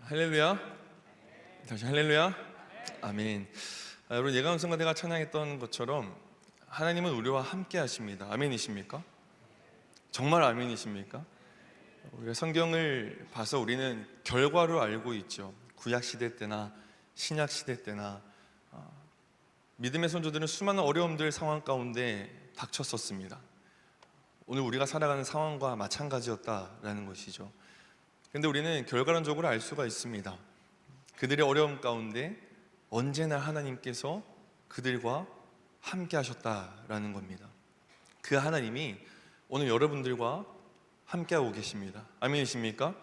할렐루야. 다시 할렐루야. 아멘. 여러분, 예감 성가대가 찬양했던 것처럼 하나님은 우리와 함께 하십니다. 아멘이십니까? 정말 아멘이십니까? 우리가 성경을 봐서 우리는 결과로 알고 있죠. 구약 시대 때나 신약 시대 때나 믿음의 선조들은 수많은 어려움들 상황 가운데 닥쳤었습니다. 오늘 우리가 살아가는 상황과 마찬가지였다라는 것이죠. 근데 우리는 결과론적으로 알 수가 있습니다. 그들의 어려움 가운데 언제나 하나님께서 그들과 함께 하셨다라는 겁니다. 그 하나님이 오늘 여러분들과 함께하고 계십니다. 아멘이십니까?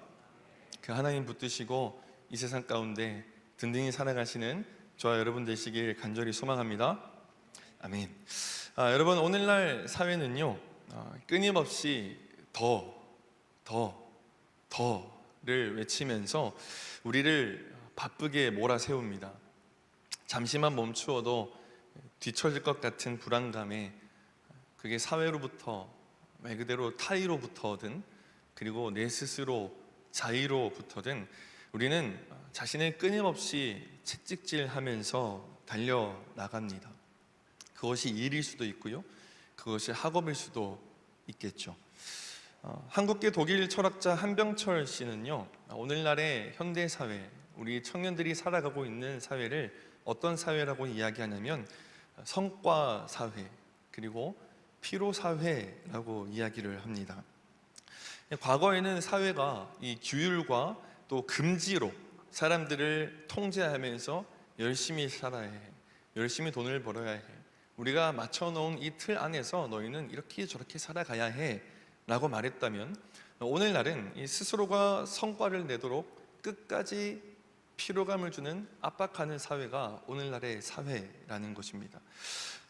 그 하나님 붙드시고 이 세상 가운데 든든히 살아가시는 저와 여러분 되시길 간절히 소망합니다. 아멘. 여러분, 오늘날 사회는요, 끊임없이 더를 외치면서 우리를 바쁘게 몰아세웁니다. 잠시만 멈추어도 뒤처질 것 같은 불안감에, 그게 사회로부터 말 그대로 타의로부터든 그리고 내 스스로 자의로부터든 우리는 자신을 끊임없이 채찍질하면서 달려나갑니다. 그것이 일일 수도 있고요, 그것이 학업일 수도 있겠죠. 한국계 독일 철학자 한병철 씨는요, 오늘날의 현대사회, 우리 청년들이 살아가고 있는 사회를 어떤 사회라고 이야기하냐면 성과사회 그리고 피로사회라고 이야기를 합니다. 과거에는 사회가 이 규율과 또 금지로 사람들을 통제하면서 열심히 살아야 해, 열심히 돈을 벌어야 해, 우리가 맞춰놓은 이 틀 안에서 너희는 이렇게 저렇게 살아가야 해 라고 말했다면, 오늘날은 이 스스로가 성과를 내도록 끝까지 피로감을 주는 압박하는 사회가 오늘날의 사회라는 것입니다.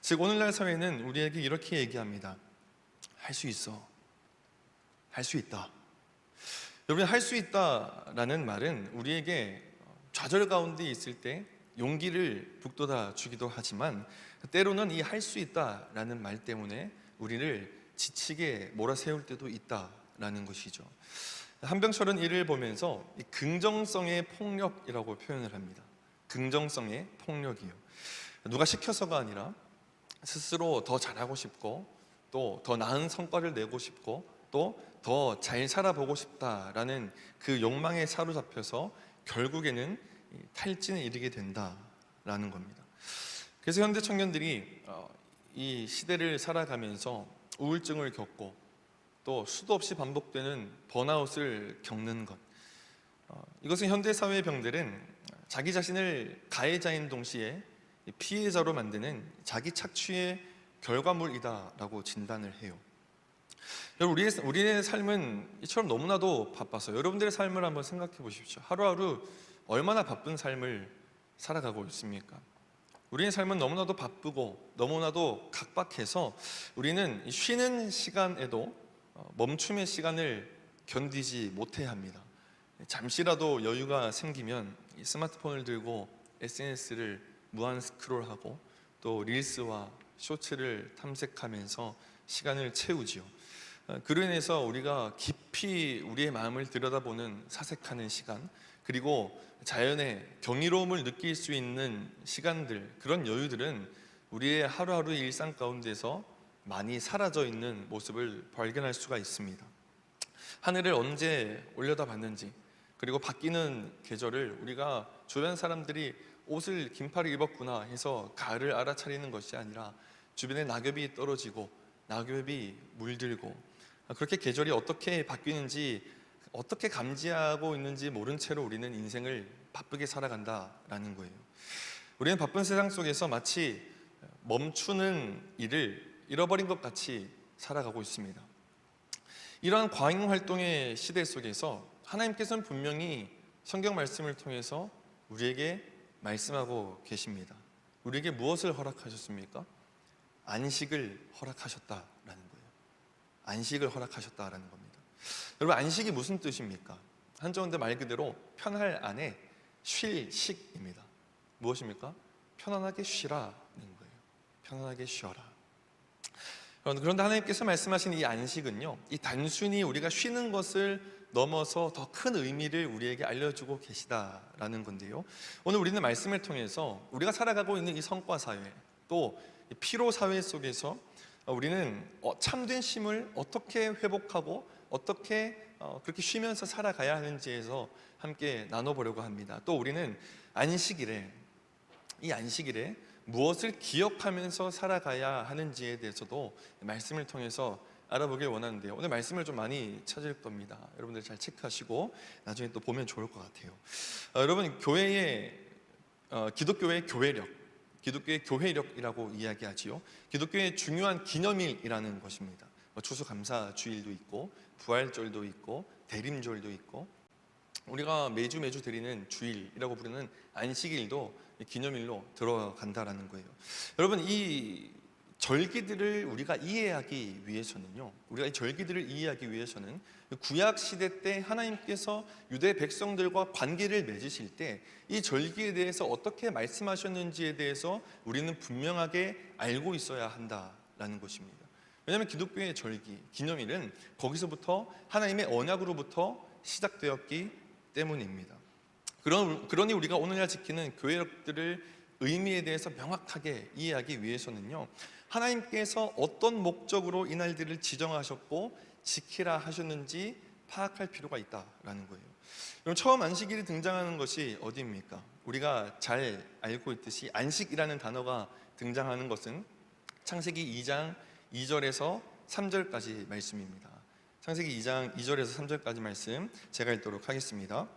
즉, 오늘날 사회는 우리에게 이렇게 얘기합니다. 할 수 있어, 할 수 있다. 여러분, 할 수 있다라는 말은 우리에게 좌절 가운데 있을 때 용기를 북돋아 주기도 하지만, 때로는 이 할 수 있다라는 말 때문에 우리를 지치게 몰아세울 때도 있다라는 것이죠. 한병철은 이를 보면서 이 긍정성의 폭력이라고 표현을 합니다. 긍정성의 폭력이요, 누가 시켜서가 아니라 스스로 더 잘하고 싶고 또 더 나은 성과를 내고 싶고 또 더 잘 살아보고 싶다라는 그 욕망에 사로잡혀서 결국에는 탈진에 이르게 된다라는 겁니다. 그래서 현대 청년들이 이 시대를 살아가면서 우울증을 겪고 또 수도 없이 반복되는 번아웃을 겪는 것, 이것은 현대사회의 병들은 자기 자신을 가해자인 동시에 피해자로 만드는 자기 착취의 결과물이다라고 진단을 해요. 여러분, 우리의 삶은 이처럼 너무나도 바빠서 여러분들의 삶을 한번 생각해 보십시오. 하루하루 얼마나 바쁜 삶을 살아가고 있습니까? 우리의 삶은 너무나도 바쁘고 너무나도 각박해서 우리는 쉬는 시간에도 멈춤의 시간을 견디지 못해 합니다. 잠시라도 여유가 생기면 스마트폰을 들고 SNS를 무한 스크롤하고 또 릴스와 쇼츠를 탐색하면서 시간을 채우지요. 그로 인해서 우리가 깊이 우리의 마음을 들여다보는 사색하는 시간, 그리고 자연의 경이로움을 느낄 수 있는 시간들, 그런 여유들은 우리의 하루하루 일상 가운데서 많이 사라져 있는 모습을 발견할 수가 있습니다. 하늘을 언제 올려다봤는지, 그리고 바뀌는 계절을 우리가 주변 사람들이 옷을 긴팔을 입었구나 해서 가을을 알아차리는 것이 아니라 주변에 낙엽이 떨어지고 낙엽이 물들고 그렇게 계절이 어떻게 바뀌는지, 어떻게 감지하고 있는지 모른 채로 우리는 인생을 바쁘게 살아간다라는 거예요. 우리는 바쁜 세상 속에서 마치 멈추는 일을 잃어버린 것 같이 살아가고 있습니다. 이러한 과잉 활동의 시대 속에서 하나님께서는 분명히 성경 말씀을 통해서 우리에게 말씀하고 계십니다. 우리에게 무엇을 허락하셨습니까? 안식을 허락하셨다라는 거예요. 안식을 허락하셨다라는 겁니다. 여러분, 안식이 무슨 뜻입니까? 한정대 말 그대로 편할 안에 쉴 식입니다. 무엇입니까? 편안하게 쉬라는 거예요. 편안하게 쉬어라. 그런데 하나님께서 말씀하신 이 안식은요, 이 단순히 우리가 쉬는 것을 넘어서 더 큰 의미를 우리에게 알려주고 계시다라는 건데요. 오늘 우리는 말씀을 통해서 우리가 살아가고 있는 이 성과 사회, 또 피로 사회 속에서 우리는 참된 쉼을 어떻게 회복하고 어떻게 그렇게 쉬면서 살아가야 하는지에서 함께 나눠보려고 합니다. 또 우리는 이 안식일에 무엇을 기억하면서 살아가야 하는지에 대해서도 말씀을 통해서 알아보길 원하는데요. 오늘 말씀을 좀 많이 찾을 겁니다. 여러분들 잘 체크하시고 나중에 또 보면 좋을 것 같아요. 여러분, 기독교의 교회력, 기독교의 교회력이라고 이야기하지요. 기독교의 중요한 기념일이라는 것입니다. 추수감사 주일도 있고 부활절도 있고 대림절도 있고 우리가 매주 드리는 주일이라고 부르는 안식일도 기념일로 들어간다라는 거예요. 여러분, 이 절기들을 우리가 이해하기 위해서는 구약 시대 때 하나님께서 유대 백성들과 관계를 맺으실 때 이 절기에 대해서 어떻게 말씀하셨는지에 대해서 우리는 분명하게 알고 있어야 한다라는 것입니다. 왜냐하면 기독교의 절기, 기념일은 거기서부터 하나님의 언약으로부터 시작되었기 때문입니다. 그러니 우리가 오늘날 지키는 교회력들을 의미에 대해서 명확하게 이해하기 위해서는요, 하나님께서 어떤 목적으로 이 날들을 지정하셨고 지키라 하셨는지 파악할 필요가 있다라는 거예요. 그럼 처음 안식일이 등장하는 것이 어디입니까? 우리가 잘 알고 있듯이 안식이라는 단어가 등장하는 것은 창세기 2장 2절에서 3절까지 말씀입니다. 창세기 2장 2절에서 3절까지 말씀 제가 읽도록 하겠습니다.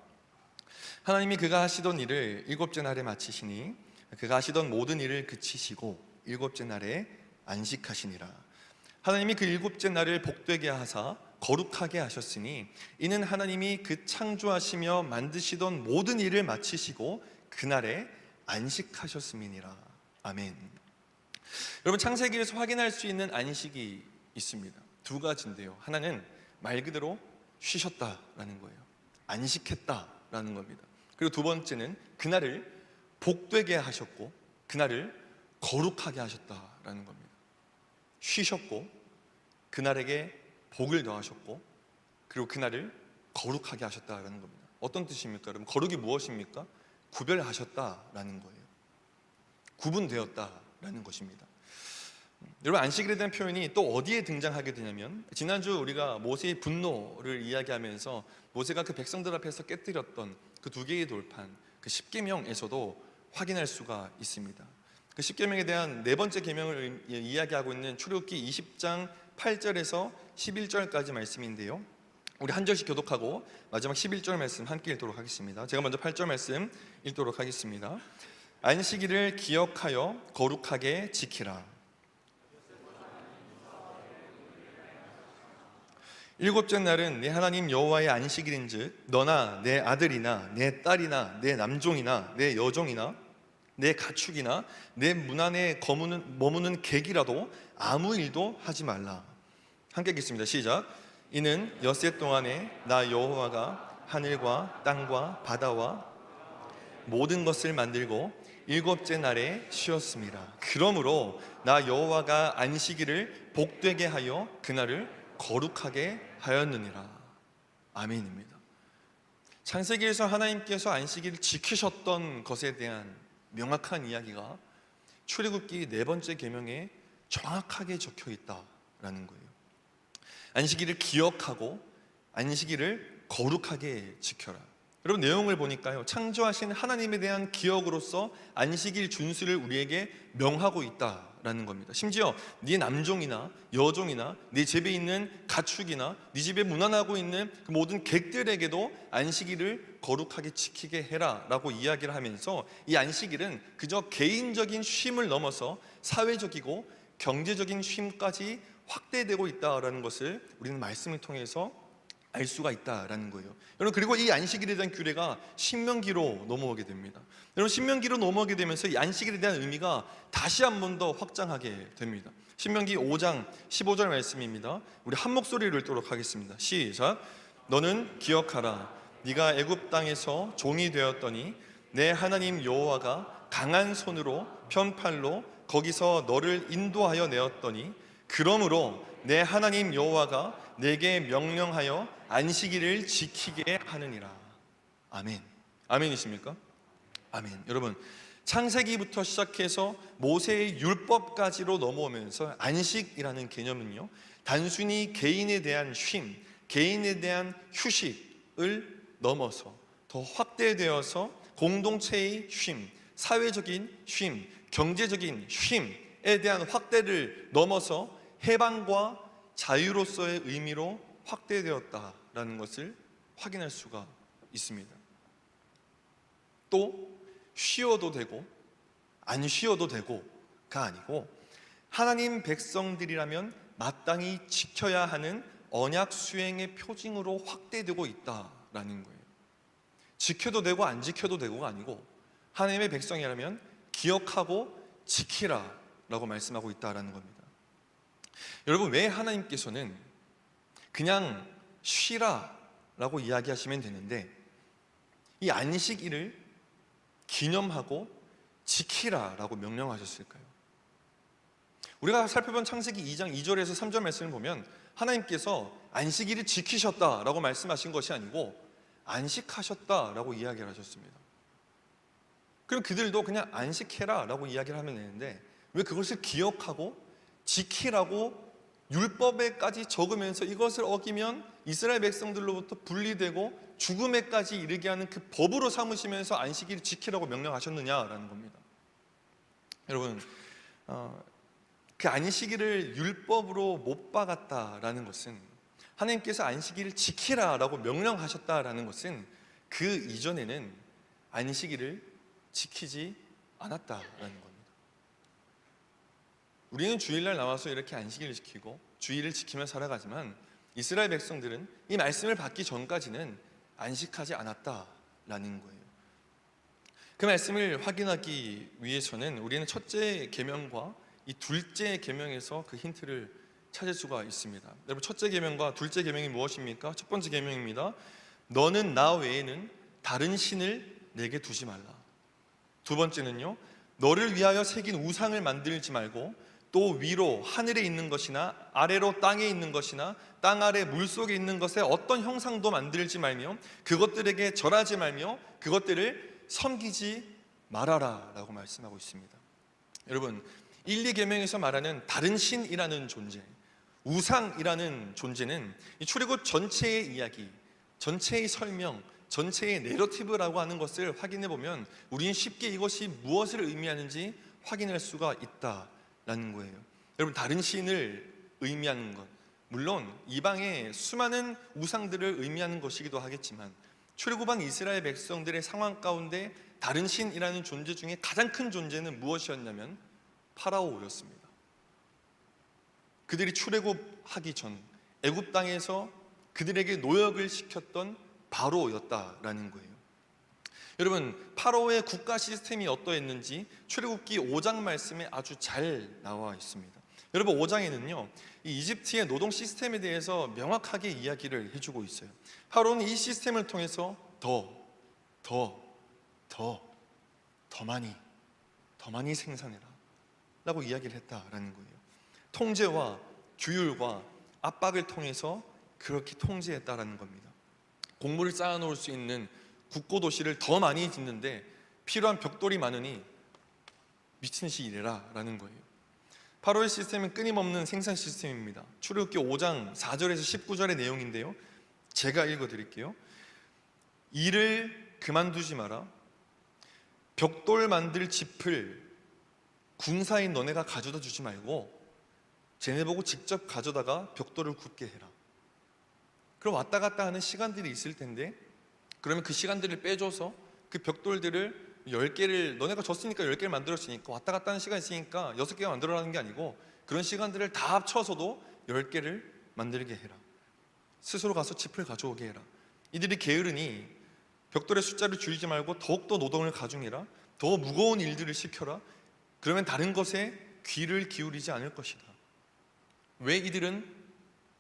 하나님이 그가 하시던 일을 일곱째 날에 마치시니 그가 하시던 모든 일을 그치시고 일곱째 날에 안식하시니라. 하나님이 그 일곱째 날을 복되게 하사 거룩하게 하셨으니 이는 하나님이 그 창조하시며 만드시던 모든 일을 마치시고 그날에 안식하셨음이니라. 아멘. 여러분, 창세기에서 확인할 수 있는 안식이 있습니다. 두 가지인데요. 하나는 말 그대로 쉬셨다라는 거예요. 안식했다라는 겁니다. 그리고 두 번째는 그날을 복되게 하셨고 그날을 거룩하게 하셨다라는 겁니다. 쉬셨고 그날에게 복을 더하셨고 그리고 그날을 거룩하게 하셨다라는 겁니다. 어떤 뜻입니까? 여러분, 거룩이 무엇입니까? 구별하셨다라는 거예요. 구분되었다라는 것입니다. 여러분, 안식일에 대한 표현이 또 어디에 등장하게 되냐면 지난주 우리가 모세의 분노를 이야기하면서 모세가 그 백성들 앞에서 깨뜨렸던 그 두 개의 돌판, 그 십계명에서도 확인할 수가 있습니다. 그 십계명에 대한 네 번째 계명을 이야기하고 있는 출애굽기 20장 8절에서 11절까지 말씀인데요, 우리 한 절씩 교독하고 마지막 11절 말씀 함께 읽도록 하겠습니다. 제가 먼저 8절 말씀 읽도록 하겠습니다. 안식일을 기억하여 거룩하게 지키라. 일곱째 날은 네 하나님 여호와의 안식일인즉 너나 내 아들이나 내 딸이나 내 남종이나 내 여종이나 내 가축이나 내 문 안에 머무는 객이라도 아무 일도 하지 말라. 함께 읽겠습니다. 시작. 이는 엿새 동안에 나 여호와가 하늘과 땅과 바다와 모든 것을 만들고 일곱째 날에 쉬었습니다. 그러므로 나 여호와가 안식일을 복되게 하여 그날을 거룩하게 하였느니라. 아멘입니다. 창세기에서 하나님께서 안식일을 지키셨던 것에 대한 명확한 이야기가 출애굽기 네 번째 계명에 정확하게 적혀 있다라는 거예요. 안식일을 기억하고 안식일을 거룩하게 지켜라. 여러분, 내용을 보니까요, 창조하신 하나님에 대한 기억으로서 안식일 준수를 우리에게 명하고 있다라는 겁니다. 심지어 네 남종이나 여종이나 네 집에 있는 가축이나 네 집에 문안하고 있는 그 모든 객들에게도 안식일을 거룩하게 지키게 해라 라고 이야기를 하면서 이 안식일은 그저 개인적인 쉼을 넘어서 사회적이고 경제적인 쉼까지 확대되고 있다라는 것을 우리는 말씀을 통해서 알 수가 있다라는 거예요. 여러분, 그리고 이 안식일에 대한 규례가 신명기로 넘어오게 됩니다. 여러분, 신명기로 넘어오게 되면서 이 안식일에 대한 의미가 다시 한 번 더 확장하게 됩니다. 신명기 5장 15절 말씀입니다. 우리 한 목소리로 읽도록 하겠습니다. 시작. 너는 기억하라. 네가 애굽 땅에서 종이 되었더니 내 하나님 여호와가 강한 손으로 편팔로 거기서 너를 인도하여 내었더니 그러므로 내 하나님 여호와가 내게 명령하여 안식일을 지키게 하느니라. 아멘. 아멘이십니까? 아멘. 여러분, 창세기부터 시작해서 모세의 율법까지로 넘어오면서 안식이라는 개념은요, 단순히 개인에 대한 쉼, 개인에 대한 휴식을 넘어서 더 확대되어서 공동체의 쉼, 사회적인 쉼, 경제적인 쉼에 대한 확대를 넘어서 해방과 자유로서의 의미로 확대되었다라는 것을 확인할 수가 있습니다. 또 쉬어도 되고 안 쉬어도 되고가 아니고 하나님 백성들이라면 마땅히 지켜야 하는 언약 수행의 표징으로 확대되고 있다라는 거예요. 지켜도 되고 안 지켜도 되고가 아니고 하나님의 백성이라면 기억하고 지키라 라고 말씀하고 있다라는 겁니다. 여러분, 왜 하나님께서는 그냥 쉬라 라고 이야기하시면 되는데 이 안식일을 기념하고 지키라 라고 명령하셨을까요? 우리가 살펴본 창세기 2장 2절에서 3절 말씀을 보면 하나님께서 안식일을 지키셨다라고 말씀하신 것이 아니고 안식하셨다라고 이야기를 하셨습니다. 그럼 그들도 그냥 안식해라 라고 이야기를 하면 되는데 왜 그것을 기억하고 지키라고 율법에까지 적으면서 이것을 어기면 이스라엘 백성들로부터 분리되고 죽음에까지 이르게 하는 그 법으로 삼으시면서 안식일을 지키라고 명령하셨느냐라는 겁니다. 여러분, 그 안식일을 율법으로 못 박았다라는 것은, 하나님께서 안식일을 지키라라고 명령하셨다라는 것은 그 이전에는 안식일을 지키지 않았다라는 겁니다. 우리는 주일날 나와서 이렇게 안식일을 지키고 주일을 지키며 살아가지만 이스라엘 백성들은 이 말씀을 받기 전까지는 안식하지 않았다라는 거예요. 그 말씀을 확인하기 위해서는 우리는 첫째 계명과 이 둘째 계명에서 그 힌트를 찾을 수가 있습니다. 여러분, 첫째 계명과 둘째 계명이 무엇입니까? 첫 번째 계명입니다. 너는 나 외에는 다른 신을 내게 두지 말라. 두 번째는요, 너를 위하여 새긴 우상을 만들지 말고 또 위로 하늘에 있는 것이나 아래로 땅에 있는 것이나 땅 아래 물속에 있는 것에 어떤 형상도 만들지 말며 그것들에게 절하지 말며 그것들을 섬기지 말아라 라고 말씀하고 있습니다. 여러분, 1, 2계명에서 말하는 다른 신이라는 존재, 우상이라는 존재는 이 출애굽 전체의 이야기, 전체의 설명, 전체의 내러티브라고 하는 것을 확인해 보면 우리는 쉽게 이것이 무엇을 의미하는지 확인할 수가 있다라는 거예요. 여러분, 다른 신을 의미하는 것, 물론 이방의 수많은 우상들을 의미하는 것이기도 하겠지만 출애굽한 이스라엘 백성들의 상황 가운데 다른 신이라는 존재 중에 가장 큰 존재는 무엇이었냐면 파라오였습니다. 그들이 출애굽하기 전 애굽 땅에서 그들에게 노역을 시켰던 바로였다라는 거예요. 여러분, 파라오의 국가 시스템이 어떠했는지 출애굽기 5장 말씀에 아주 잘 나와 있습니다. 여러분, 5장에는요 이 이집트의 노동 시스템에 대해서 명확하게 이야기를 해주고 있어요. 파라오는 이 시스템을 통해서 더 많이 생산해라 라고 이야기를 했다라는 거예요. 통제와 규율과 압박을 통해서 그렇게 통제했다라는 겁니다. 곡물을 쌓아놓을 수 있는 국고 도시를 더 많이 짓는데 필요한 벽돌이 많으니 미친 듯이 일해라 라는 거예요. 파로의 시스템은 끊임없는 생산 시스템입니다. 출애굽기 5장 4절에서 19절의 내용인데요, 제가 읽어드릴게요. 일을 그만두지 마라. 벽돌 만들 짚을 군사인 너네가 가져다 주지 말고 쟤네 보고 직접 가져다가 벽돌을 굽게 해라. 그럼 왔다 갔다 하는 시간들이 있을 텐데 그러면 그 시간들을 빼줘서 그 벽돌들을 10개를 너네가 줬으니까 10개를 만들었으니까 왔다 갔다 하는 시간이 있으니까 6개가 만들어라는 게 아니고 그런 시간들을 다 합쳐서도 10개를 만들게 해라. 스스로 가서 짚을 가져오게 해라. 이들이 게으르니 벽돌의 숫자를 줄이지 말고 더욱더 노동을 가중해라. 더 무거운 일들을 시켜라. 그러면 다른 것에 귀를 기울이지 않을 것이다. 왜 이들은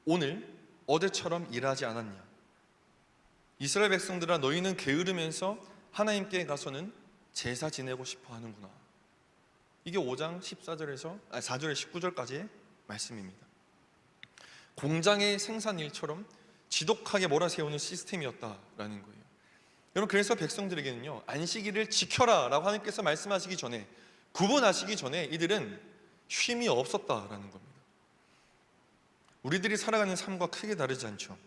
오늘 어제처럼 일하지 않았냐? 이스라엘 백성들아, 너희는 게으르면서 하나님께 가서는 제사 지내고 싶어 하는구나. 이게 5장 4절에서 19절까지의 말씀입니다. 공장의 생산일처럼 지독하게 몰아세우는 시스템이었다라는 거예요. 여러분, 그래서 백성들에게는요, 안식일을 지켜라 라고 하나님께서 말씀하시기 전에, 구분하시기 전에 이들은 쉼이 없었다라는 겁니다. 우리들이 살아가는 삶과 크게 다르지 않죠.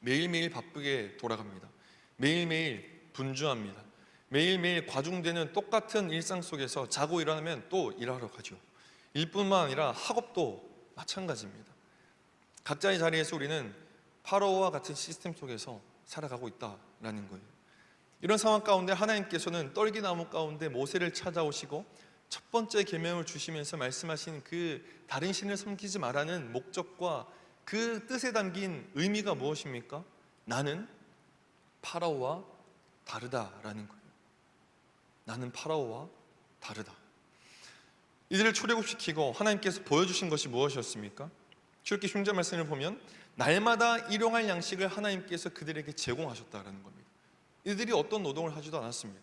매일매일 바쁘게 돌아갑니다. 매일매일 분주합니다. 매일매일 과중되는 똑같은 일상 속에서 자고 일어나면 또 일하러 가죠. 일뿐만 아니라 학업도 마찬가지입니다. 각자의 자리에서 우리는 파라오와 같은 시스템 속에서 살아가고 있다라는 거예요. 이런 상황 가운데 하나님께서는 떨기나무 가운데 모세를 찾아오시고 첫 번째 계명을 주시면서 말씀하신 그 다른 신을 섬기지 말라는 목적과 그 뜻에 담긴 의미가 무엇입니까? 나는 파라오와 다르다라는 거예요. 나는 파라오와 다르다. 이들을 출애굽시키고 하나님께서 보여주신 것이 무엇이었습니까? 출애굽기 흉전 말씀을 보면 날마다 일용할 양식을 하나님께서 그들에게 제공하셨다라는 겁니다. 이들이 어떤 노동을 하지도 않았습니다.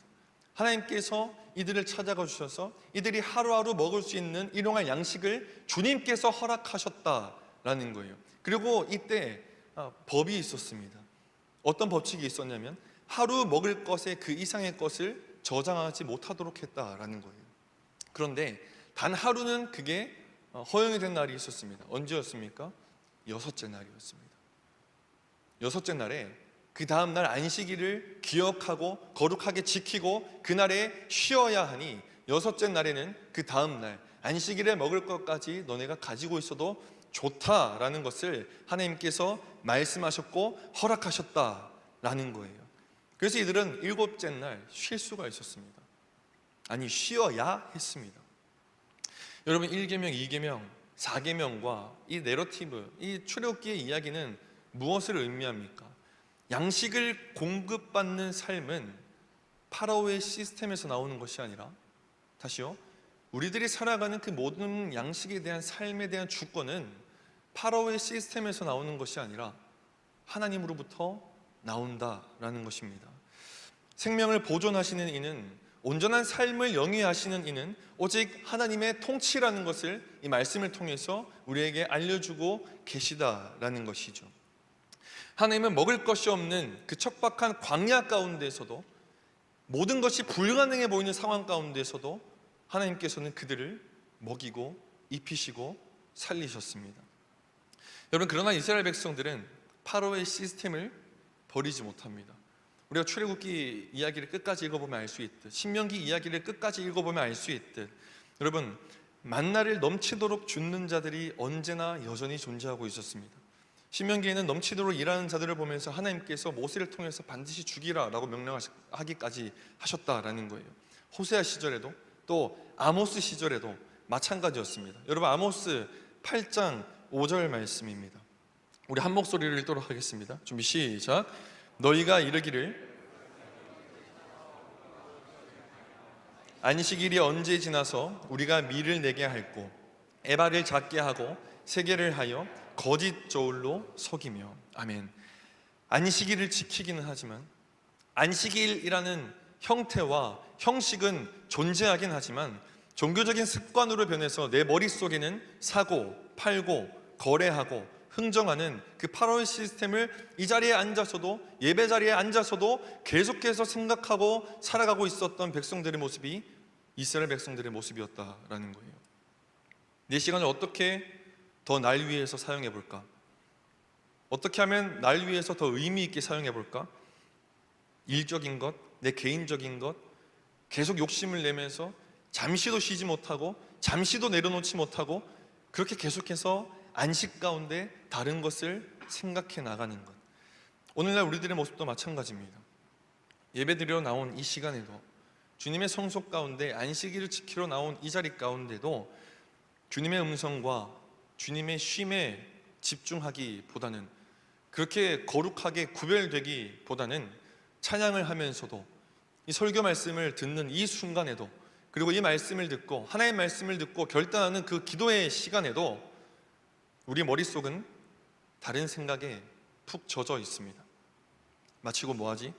하나님께서 이들을 찾아가 주셔서 이들이 하루하루 먹을 수 있는 일용할 양식을 주님께서 허락하셨다라는 거예요. 그리고 이때 법이 있었습니다. 어떤 법칙이 있었냐면 하루 먹을 것의 그 이상의 것을 저장하지 못하도록 했다라는 거예요. 그런데 단 하루는 그게 허용이 된 날이 있었습니다. 언제였습니까? 여섯째 날이었습니다. 여섯째 날에 그 다음 날 안식일을 기억하고 거룩하게 지키고 그날에 쉬어야 하니 여섯째 날에는 그 다음 날 안식일에 먹을 것까지 너네가 가지고 있어도 좋다라는 것을 하나님께서 말씀하셨고 허락하셨다라는 거예요. 그래서 이들은 일곱째 날 쉴 수가 있었습니다. 아니, 쉬어야 했습니다. 여러분, 1계명, 2계명, 4계명과 이 내러티브, 이 출애굽기의 이야기는 무엇을 의미합니까? 양식을 공급받는 삶은 파라오의 시스템에서 나오는 것이 아니라, 다시요, 우리들이 살아가는 그 모든 양식에 대한 삶에 대한 주권은 파라오의 시스템에서 나오는 것이 아니라 하나님으로부터 나온다라는 것입니다. 생명을 보존하시는 이는, 온전한 삶을 영위하시는 이는 오직 하나님의 통치라는 것을 이 말씀을 통해서 우리에게 알려주고 계시다라는 것이죠. 하나님은 먹을 것이 없는 그 척박한 광야 가운데서도, 모든 것이 불가능해 보이는 상황 가운데서도 하나님께서는 그들을 먹이고 입히시고 살리셨습니다. 여러분, 그러나 이스라엘 백성들은 파라오의 시스템을 버리지 못합니다. 우리가 출애굽기 이야기를 끝까지 읽어보면 알 수 있듯, 신명기 이야기를 끝까지 읽어보면 알 수 있듯, 여러분, 만나를 넘치도록 줍는 자들이 언제나 여전히 존재하고 있었습니다. 신명기에는 넘치도록 일하는 자들을 보면서 하나님께서 모세를 통해서 반드시 죽이라 라고 명령하기까지 하셨다라는 거예요. 호세아 시절에도 또 아모스 시절에도 마찬가지였습니다. 여러분, 아모스 8장 5절 말씀입니다. 우리 한 목소리를 읽도록 하겠습니다. 준비 시작. 너희가 이르기를 안식일이 언제 지나서 우리가 밀을 내게 할꼬 에바를 작게 하고 세게를 하여 거짓 저울로 속이며. 아멘. 안식일을 지키기는 하지만 안식일이라는 형태와 형식은 존재하긴 하지만 종교적인 습관으로 변해서 내 머릿속에는 사고, 팔고, 거래하고 흥정하는 그 파라오의 시스템을 이 자리에 앉아서도, 예배 자리에 앉아서도 계속해서 생각하고 살아가고 있었던 백성들의 모습이 이스라엘 백성들의 모습이었다라는 거예요. 내 시간을 어떻게 더 날 위해서 사용해 볼까? 어떻게 하면 날 위해서 더 의미 있게 사용해 볼까? 일적인 것, 내 개인적인 것, 계속 욕심을 내면서 잠시도 쉬지 못하고 잠시도 내려놓지 못하고 그렇게 계속해서 안식 가운데 다른 것을 생각해 나가는 것. 오늘날 우리들의 모습도 마찬가지입니다. 예배드리러 나온 이 시간에도, 주님의 성소 가운데 안식일을 지키러 나온 이 자리 가운데도 주님의 음성과 주님의 쉼에 집중하기보다는, 그렇게 거룩하게 구별되기보다는 찬양을 하면서도 이 설교 말씀을 듣는 이 순간에도, 그리고 이 말씀을 듣고 하나의 말씀을 듣고 결단하는 그 기도의 시간에도 우리 머릿속은 다른 생각에 푹 젖어 있습니다. 마치고 뭐하지?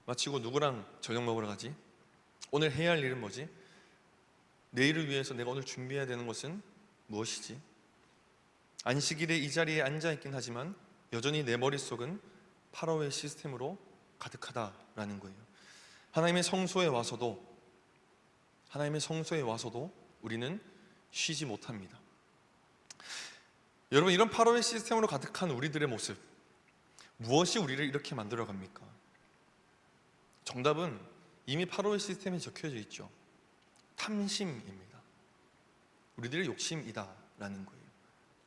마치고 누구랑 저녁 먹으러 가지? 오늘 해야 할 일은 뭐지? 내일을 위해서 내가 오늘 준비해야 되는 것은 무엇이지? 안식일에 이 자리에 앉아있긴 하지만 여전히 내 머릿속은 파라오의 시스템으로 가득하다라는 거예요. 하나님의 성소에 와서도 우리는 쉬지 못합니다. 여러분, 이런 파라오의 시스템으로 가득한 우리들의 모습, 무엇이 우리를 이렇게 만들어갑니까? 정답은 이미 파라오의 시스템에 적혀져 있죠. 탐심입니다. 우리들의 욕심이다라는 거예요.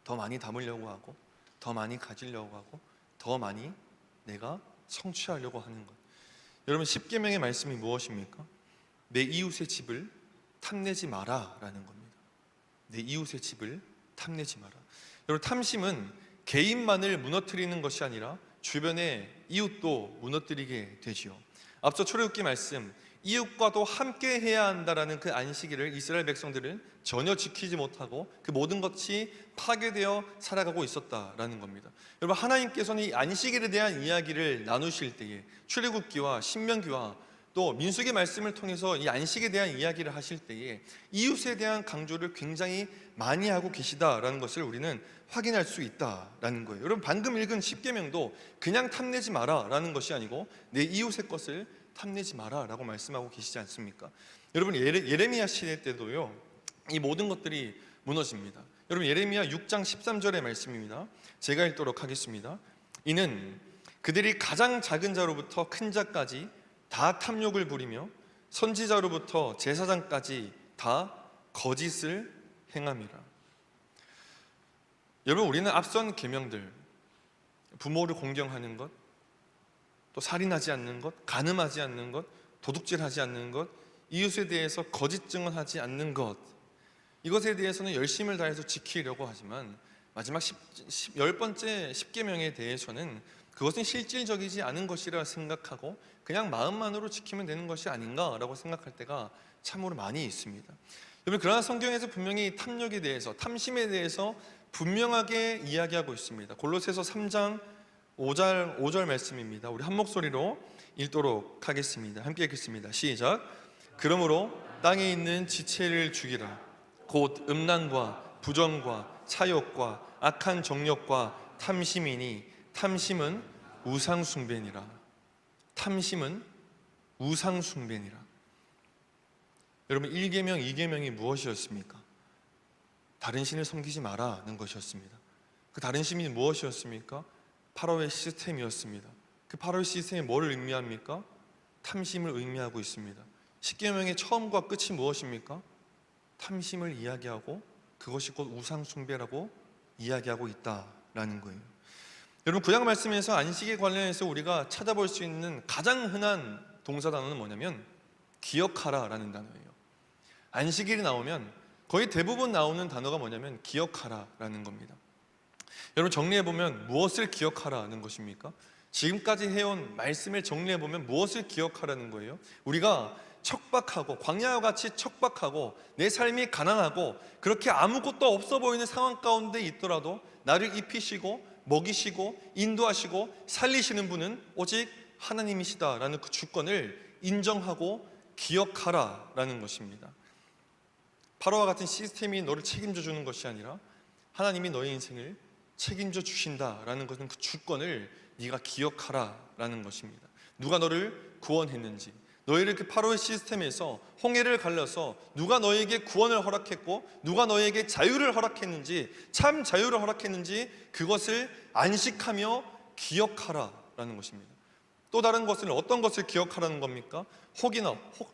더 많이 담으려고 하고, 더 많이 가지려고 하고, 더 많이 내가 성취하려고 하는 것. 여러분, 십계명의 말씀이 무엇입니까? 내 이웃의 집을 탐내지 마라라는 겁니다. 내 이웃의 집을 탐내지 마라. 여러분, 탐심은 개인만을 무너뜨리는 것이 아니라 주변의 이웃도 무너뜨리게 되지요. 앞서 출애굽기 말씀, 이웃과도 함께 해야 한다라는 그 안식일을 이스라엘 백성들은 전혀 지키지 못하고 그 모든 것이 파괴되어 살아가고 있었다라는 겁니다. 여러분, 하나님께서는 이 안식일에 대한 이야기를 나누실 때에 출애굽기와 신명기와 또 민수기 말씀을 통해서 이 안식에 대한 이야기를 하실 때에 이웃에 대한 강조를 굉장히 많이 하고 계시다라는 것을 우리는 확인할 수 있다라는 거예요. 여러분, 방금 읽은 십계명도 그냥 탐내지 마라라는 것이 아니고 내 이웃의 것을 탐내지 마라라고 말씀하고 계시지 않습니까? 여러분, 예레미야 시대 때도요, 이 모든 것들이 무너집니다. 여러분, 예레미야 6장 13절의 말씀입니다. 제가 읽도록 하겠습니다. 이는 그들이 가장 작은 자로부터 큰 자까지 다 탐욕을 부리며 선지자로부터 제사장까지 다 거짓을 행함이라. 여러분, 우리는 앞선 계명들, 부모를 공경하는 것, 또 살인하지 않는 것, 간음하지 않는 것, 도둑질하지 않는 것, 이웃에 대해서 거짓 증언하지 않는 것, 이것에 대해서는 열심을 다해서 지키려고 하지만 마지막 10번째 십계명에 대해서는 그것은 실질적이지 않은 것이라 생각하고 그냥 마음만으로 지키면 되는 것이 아닌가라고 생각할 때가 참으로 많이 있습니다. 여러분, 그러나 성경에서 분명히 탐욕에 대해서, 탐심에 대해서 분명하게 이야기하고 있습니다. 골로새서 3장 5절 말씀입니다. 우리 한 목소리로 읽도록 하겠습니다. 함께 읽겠습니다. 시작. 그러므로 땅에 있는 지체를 죽이라. 곧 음란과 부정과 차욕과 악한 정욕과 탐심이니 탐심은 우상숭배니라. 탐심은 우상숭배니라. 여러분, 1계명, 2계명이 무엇이었습니까? 다른 신을 섬기지 마라는 것이었습니다. 그 다른 신이 무엇이었습니까? 파라오의 시스템이었습니다. 그 파라오의 시스템이 뭐를 의미합니까? 탐심을 의미하고 있습니다. 10계명의 처음과 끝이 무엇입니까? 탐심을 이야기하고 그것이 곧 우상숭배라고 이야기하고 있다라는 거예요. 여러분, 구약 말씀에서 안식에 관련해서 우리가 찾아볼 수 있는 가장 흔한 동사 단어는 뭐냐면 기억하라라는 단어예요. 안식일이 나오면 거의 대부분 나오는 단어가 뭐냐면 기억하라라는 겁니다. 여러분, 정리해보면 무엇을 기억하라는 것입니까? 지금까지 해온 말씀을 정리해보면 무엇을 기억하라는 거예요? 우리가 척박하고 광야와 같이 척박하고 내 삶이 가난하고 그렇게 아무것도 없어 보이는 상황 가운데 있더라도 나를 입히시고 먹이시고 인도하시고 살리시는 분은 오직 하나님이시다라는 그 주권을 인정하고 기억하라라는 것입니다. 파라오와 같은 시스템이 너를 책임져 주는 것이 아니라 하나님이 너의 인생을 책임져 주신다라는 것은 그 주권을 네가 기억하라라는 것입니다. 누가 너를 구원했는지, 너희를 그 파라오의 시스템에서 홍해를 갈라서 누가 너에게 구원을 허락했고 누가 너에게 자유를 허락했는지, 참 자유를 허락했는지 그것을 안식하며 기억하라라는 것입니다. 또 다른 것은 어떤 것을 기억하라는 겁니까?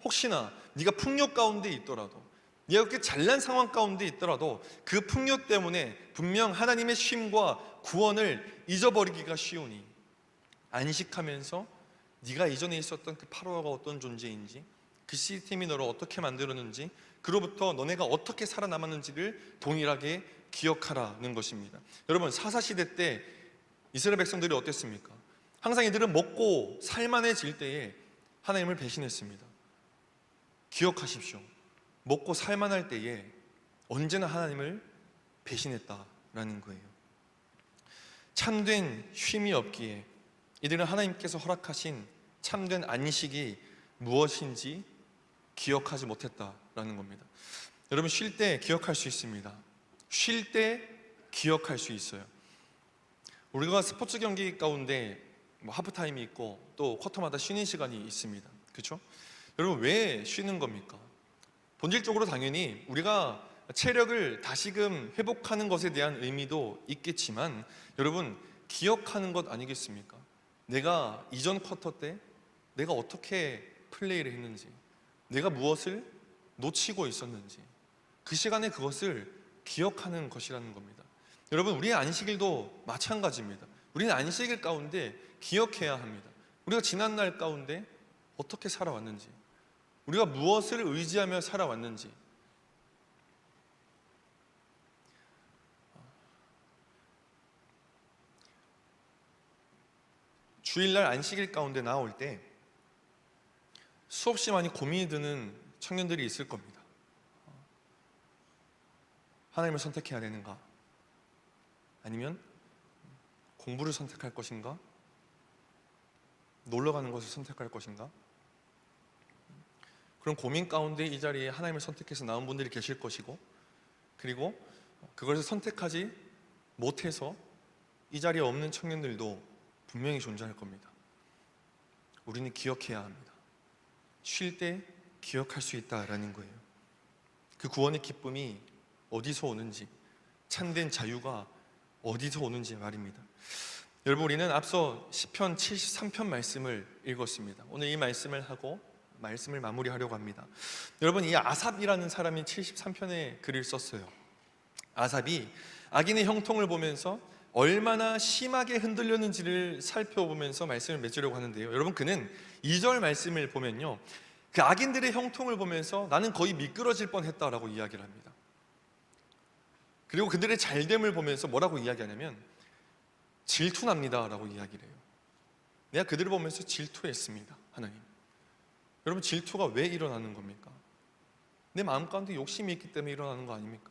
혹시나 네가 풍요 가운데 있더라도, 네가 그렇게 잘난 상황 가운데 있더라도 그 풍요 때문에 분명 하나님의 쉼과 구원을 잊어버리기가 쉬우니 안식하면서 네가 이전에 있었던 그 파라오가 어떤 존재인지, 그 시스템이 너를 어떻게 만들었는지, 그로부터 너네가 어떻게 살아남았는지를 동일하게 기억하라는 것입니다. 여러분, 사사시대 때 이스라엘 백성들이 어땠습니까? 항상 이들은 먹고 살만해질 때에 하나님을 배신했습니다. 기억하십시오. 먹고 살만할 때에 언제나 하나님을 배신했다라는 거예요. 참된 쉼이 없기에 이들은 하나님께서 허락하신 참된 안식이 무엇인지 기억하지 못했다라는 겁니다. 여러분, 쉴 때 기억할 수 있습니다. 쉴 때 기억할 수 있어요. 우리가 스포츠 경기 가운데 하프타임이 있고 또 쿼터마다 쉬는 시간이 있습니다. 그렇죠? 여러분, 왜 쉬는 겁니까? 본질적으로 당연히 우리가 체력을 다시금 회복하는 것에 대한 의미도 있겠지만, 여러분, 기억하는 것 아니겠습니까? 내가 이전 쿼터 때 내가 어떻게 플레이를 했는지, 내가 무엇을 놓치고 있었는지, 그 시간에 그것을 기억하는 것이라는 겁니다. 여러분, 우리의 안식일도 마찬가지입니다. 우리는 안식일 가운데 기억해야 합니다. 우리가 지난 날 가운데 어떻게 살아왔는지, 우리가 무엇을 의지하며 살아왔는지. 주일날 안식일 가운데 나올 때 수없이 많이 고민이 드는 청년들이 있을 겁니다. 하나님을 선택해야 되는가? 아니면 공부를 선택할 것인가? 놀러 가는 것을 선택할 것인가? 그런 고민 가운데 이 자리에 하나님을 선택해서 나온 분들이 계실 것이고, 그리고 그것을 선택하지 못해서 이 자리에 없는 청년들도 분명히 존재할 겁니다. 우리는 기억해야 합니다. 쉴 때 기억할 수 있다라는 거예요. 그 구원의 기쁨이 어디서 오는지, 참된 자유가 어디서 오는지 말입니다. 여러분, 우리는 앞서 시편 73편 말씀을 읽었습니다. 오늘 이 말씀을 하고 말씀을 마무리하려고 합니다. 여러분, 이 아삽이라는 사람이 73편의 글을 썼어요. 아삽이 악인의 형통을 보면서 얼마나 심하게 흔들렸는지를 살펴보면서 말씀을 맺으려고 하는데요. 여러분, 그는 2절 말씀을 보면요, 그 악인들의 형통을 보면서 나는 거의 미끄러질 뻔했다라고 이야기를 합니다. 그리고 그들의 잘됨을 보면서 뭐라고 이야기하냐면 질투납니다 라고 이야기를 해요. 내가 그들을 보면서 질투했습니다. 하나님, 여러분, 질투가 왜 일어나는 겁니까? 내 마음 가운데 욕심이 있기 때문에 일어나는 거 아닙니까?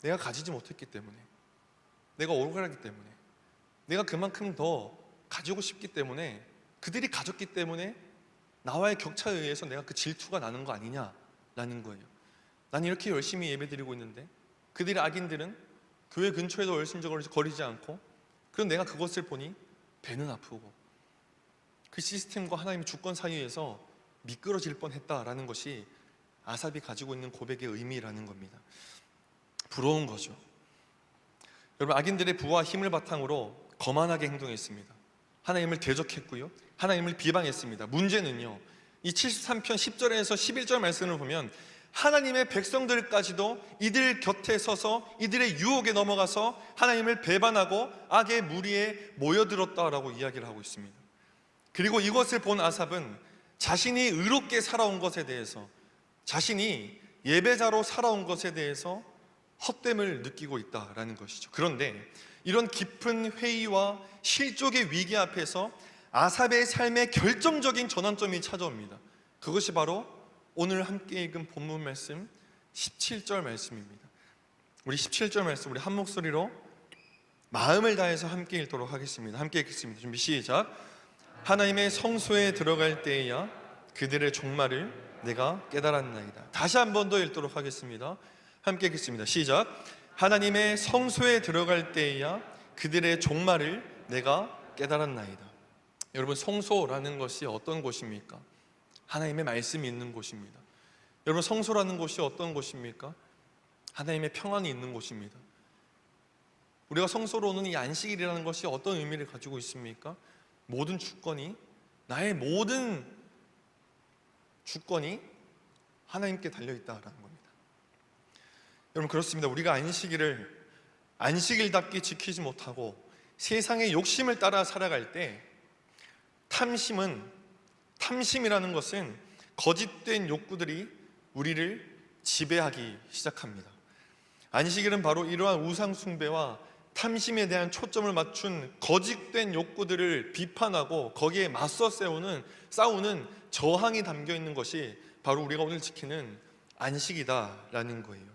내가 가지지 못했기 때문에, 내가 오르가라기 때문에, 내가 그만큼 더 가지고 싶기 때문에, 그들이 가졌기 때문에 나와의 격차에 의해서 내가 그 질투가 나는 거 아니냐라는 거예요. 난 이렇게 열심히 예배드리고 있는데 그들의 악인들은 교회 근처에도 얼씬저걸거리지 않고, 그럼 내가 그것을 보니 배는 아프고 그 시스템과 하나님의 주권 사이에서 미끄러질 뻔했다라는 것이 아삽이 가지고 있는 고백의 의미라는 겁니다. 부러운 거죠. 여러분, 악인들의 부와 힘을 바탕으로 거만하게 행동했습니다. 하나님을 대적했고요, 하나님을 비방했습니다. 문제는요, 이 73편 10절에서 11절 말씀을 보면 하나님의 백성들까지도 이들 곁에 서서 이들의 유혹에 넘어가서 하나님을 배반하고 악의 무리에 모여들었다라고 이야기를 하고 있습니다. 그리고 이것을 본 아삽은 자신이 의롭게 살아온 것에 대해서, 자신이 예배자로 살아온 것에 대해서 헛됨을 느끼고 있다라는 것이죠. 그런데 이런 깊은 회의와 실족의 위기 앞에서 아삽의 삶의 결정적인 전환점이 찾아옵니다. 그것이 바로 오늘 함께 읽은 본문 말씀 17절 말씀입니다. 우리 17절 말씀 우리 한 목소리로 마음을 다해서 함께 읽도록 하겠습니다. 함께 읽겠습니다. 준비 시작. 하나님의 성소에 들어갈 때에야 그들의 종말을 내가 깨달았나이다. 다시 한 번 더 읽도록 하겠습니다. 함께 읽겠습니다. 시작. 하나님의 성소에 들어갈 때에야 그들의 종말을 내가 깨달았나이다. 여러분, 성소라는 것이 어떤 곳입니까? 하나님의 말씀이 있는 곳입니다. 여러분, 성소라는 곳이 어떤 곳입니까? 하나님의 평안이 있는 곳입니다. 우리가 성소로 오는 이 안식일이라는 것이 어떤 의미를 가지고 있습니까? 모든 주권이, 나의 모든 주권이 하나님께 달려있다라는 겁니다. 여러분, 그렇습니다. 우리가 안식일답게 지키지 못하고 세상의 욕심을 따라 살아갈 때 탐심이라는 것은 거짓된 욕구들이 우리를 지배하기 시작합니다. 안식일은 바로 이러한 우상 숭배와 탐심에 대한 초점을 맞춘 거짓된 욕구들을 비판하고 거기에 맞서 싸우는 저항이 담겨 있는 것이 바로 우리가 오늘 지키는 안식이다라는 거예요.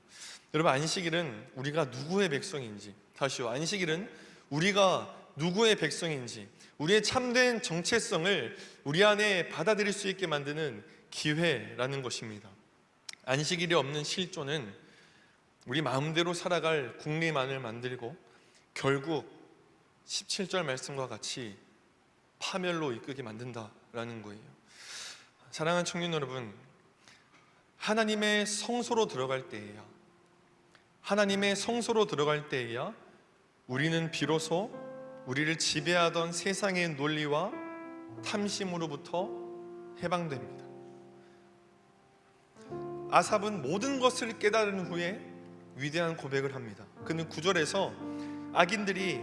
여러분, 안식일은 우리가 누구의 백성인지, 다시요, 안식일은 우리가 누구의 백성인지, 우리의 참된 정체성을 우리 안에 받아들일 수 있게 만드는 기회라는 것입니다. 안식일이 없는 실존은 우리 마음대로 살아갈 국리만을 만들고 결국 17절 말씀과 같이 파멸로 이끌게 만든다라는 거예요. 사랑하는 청년 여러분, 하나님의 성소로 들어갈 때에야, 하나님의 성소로 들어갈 때에야 우리는 비로소 우리를 지배하던 세상의 논리와 탐심으로부터 해방됩니다. 아삽은 모든 것을 깨달은 후에 위대한 고백을 합니다. 그는 9절에서 악인들이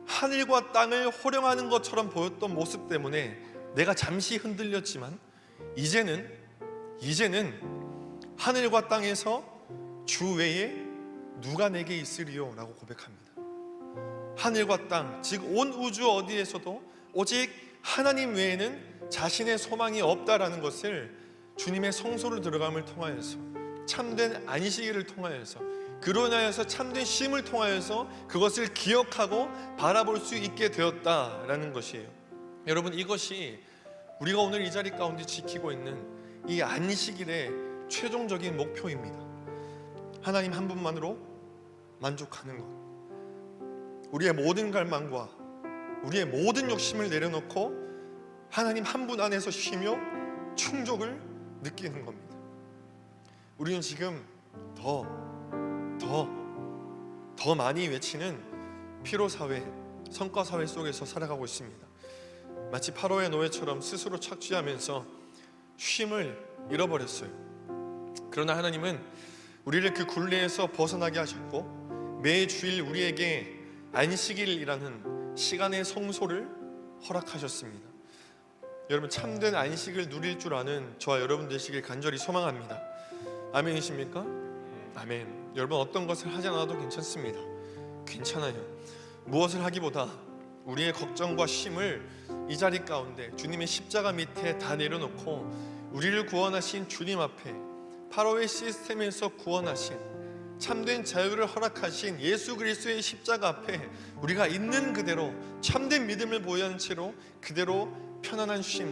하늘과 땅을 호령하는 것처럼 보였던 모습 때문에 내가 잠시 흔들렸지만 이제는 하늘과 땅에서 주 외에 누가 내게 있으리요? 라고 고백합니다. 하늘과 땅, 즉 온 우주 어디에서도 오직 하나님 외에는 자신의 소망이 없다라는 것을 주님의 성소를 들어감을 통하여서, 참된 안식일을 통하여서, 그로 인하여서 참된 쉼을 통하여서 그것을 기억하고 바라볼 수 있게 되었다라는 것이에요. 여러분, 이것이 우리가 오늘 이 자리 가운데 지키고 있는 이 안식일의 최종적인 목표입니다. 하나님 한 분만으로 만족하는 것, 우리의 모든 갈망과 우리의 모든 욕심을 내려놓고 하나님 한 분 안에서 쉬며 충족을 느끼는 겁니다. 우리는 지금 더 많이 외치는 피로사회, 성과사회 속에서 살아가고 있습니다. 마치 파로의 노예처럼 스스로 착취하면서 쉼을 잃어버렸어요. 그러나 하나님은 우리를 그 굴레에서 벗어나게 하셨고 매 주일 우리에게 안식일이라는 시간의 성소를 허락하셨습니다. 여러분, 참된 안식을 누릴 줄 아는 저와 여러분 되시길 간절히 소망합니다. 아멘이십니까? 아멘. 여러분, 어떤 것을 하지 않아도 괜찮습니다. 괜찮아요. 무엇을 하기보다 우리의 걱정과 쉼을 이 자리 가운데 주님의 십자가 밑에 다 내려놓고 우리를 구원하신 주님 앞에, 파로의 시스템에서 구원하신 참된 자유를 허락하신 예수 그리스도의 십자가 앞에 우리가 있는 그대로 참된 믿음을 보유한 채로 그대로 편안한 쉼,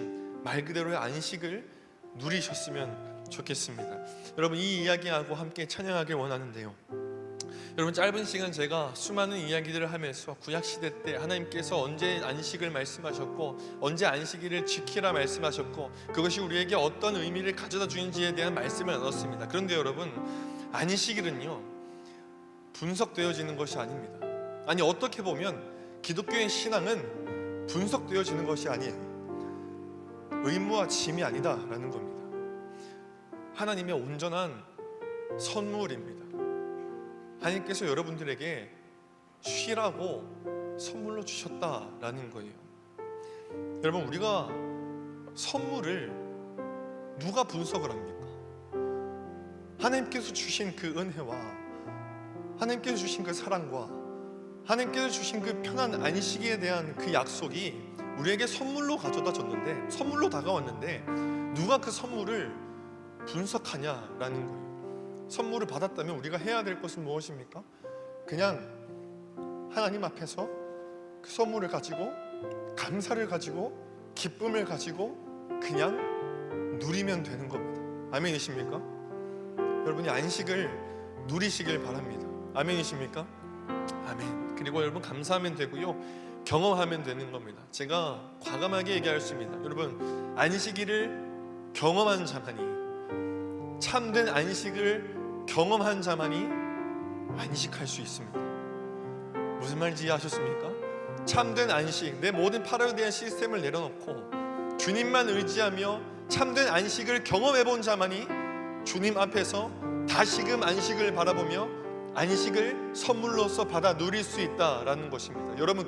말 그대로의 안식을 누리셨으면 좋겠습니다. 여러분, 이 이야기하고 함께 찬양하길 원하는데요, 여러분, 짧은 시간 제가 수많은 이야기들을 하면서 구약시대 때 하나님께서 언제 안식을 말씀하셨고 언제 안식일을 지키라 말씀하셨고 그것이 우리에게 어떤 의미를 가져다 주는지에 대한 말씀을 나눴습니다. 그런데 여러분, 안식일은요 분석되어지는 것이 아닙니다. 아니, 어떻게 보면 기독교의 신앙은 분석되어지는 것이 아니에요. 의무와 짐이 아니다라는 겁니다. 하나님의 온전한 선물입니다. 하나님께서 여러분들에게 쉬라고 선물로 주셨다라는 거예요. 여러분, 우리가 선물을 누가 분석을 합니까? 하나님께서 주신 그 은혜와 하나님께서 주신 그 사랑과 하나님께서 주신 그 편한 안식에 대한 그 약속이 우리에게 선물로 가져다 줬는데, 선물로 다가왔는데 누가 그 선물을 분석하냐라는 거예요. 선물을 받았다면 우리가 해야 될 것은 무엇입니까? 그냥 하나님 앞에서 그 선물을 가지고 감사를 가지고 기쁨을 가지고 그냥 누리면 되는 겁니다. 아멘이십니까? 여러분이 안식을 누리시길 바랍니다. 아멘이십니까? 아멘. 그리고 여러분, 감사하면 되고요, 경험하면 되는 겁니다. 제가 과감하게 얘기하였습니다. 여러분, 안식일을 경험한 자만이, 참된 안식을 경험한 자만이 안식할 수 있습니다. 무슨 말인지 이해하셨습니까? 참된 안식, 내 모든 파로에 대한 시스템을 내려놓고 주님만 의지하며 참된 안식을 경험해본 자만이 주님 앞에서 다시금 안식을 바라보며 안식을 선물로서 받아 누릴 수 있다라는 것입니다. 여러분,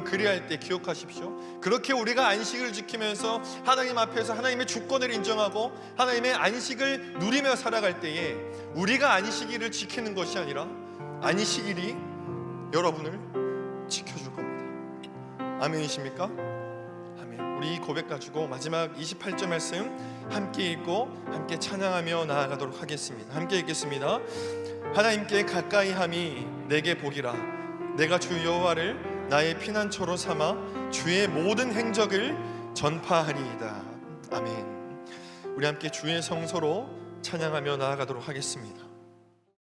그리할 때 기억하십시오. 그렇게 우리가 안식을 지키면서 하나님 앞에서 하나님의 주권을 인정하고 하나님의 안식을 누리며 살아갈 때에 우리가 안식일을 지키는 것이 아니라 안식일이 여러분을 지켜줄 겁니다. 아멘이십니까? 아멘. 우리 이 고백 가지고 마지막 28절 말씀 함께 읽고 함께 찬양하며 나아가도록 하겠습니다. 함께 읽겠습니다. 하나님께 가까이함이 내게 복이라. 내가 주 여호와를 나의 피난처로 삼아 주의 모든 행적을 전파하리이다. 아멘. 우리 함께 주의 성소로 찬양하며 나아가도록 하겠습니다.